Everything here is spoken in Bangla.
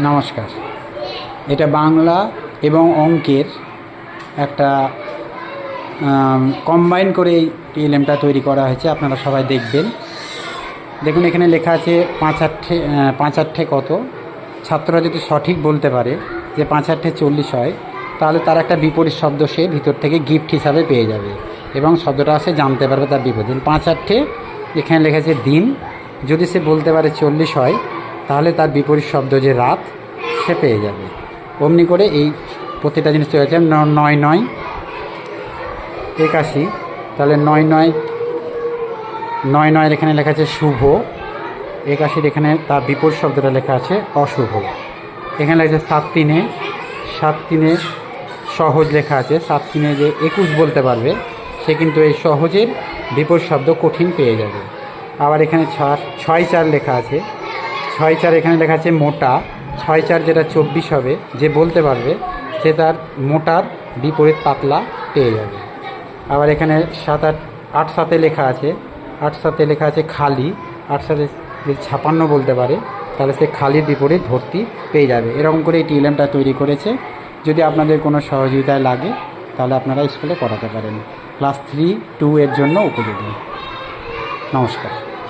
নমস্কার। এটা বাংলা এবং অঙ্কের একটা কম্বাইন করে এই টিএলএমটা তৈরি করা হয়েছে। আপনারা সবাই দেখবেন। দেখুন, এখানে লেখা আছে পাঁচ আটে কত। ছাত্ররা যদি সঠিক বলতে পারে যে 5 8 40 হয়, তাহলে তার একটা বিপরীত শব্দ সে ভিতর থেকে গিফট হিসাবে পেয়ে যাবে এবং শব্দটা সে জানতে পারবে তার বিপরীত। 5 8 এখানে লেখা আছে দিন। যদি সে বলতে পারে 40 হয়, তাহলে তার বিপরীত শব্দ যে রাত সে পেয়ে যাবে। অমনি করে এই প্রতিটা জিনিস তৈরি হয়েছে। 9 9 81, তাহলে 9 9 9 9 এখানে লেখা আছে শুভ। 81 এখানে তার বিপরীত শব্দটা লেখা আছে অশুভ। এখানে লেখা আছে 7 3 সহজ লেখা আছে। 7 3 যে 21 বলতে পারবে সে কিন্তু এই সহজের বিপরীত শব্দ কঠিন পেয়ে যাবে। আবার এখানে 6 4 লেখা আছে। 6 4 এখানে লেখা আছে মোটা। 6 4 যেটা 24 হবে, যে বলতে পারবে সে তার মোটার বিপরীত পাতলা পেয়ে যাবে। আবার এখানে 7 8 7 লেখা আছে। 8 7 লেখা আছে খালি। 8 7 যদি 56 বলতে পারে, তাহলে সে খালির বিপরীত ভর্তি পেয়ে যাবে। এরকম করে এই টিএলএমটা তৈরি করেছে। যদি আপনাদের কোনো সহযোগিতায় লাগে, তাহলে আপনারা স্কুলে করাতে পারেন। ক্লাস 3 2 এর জন্য উপযোগী। নমস্কার।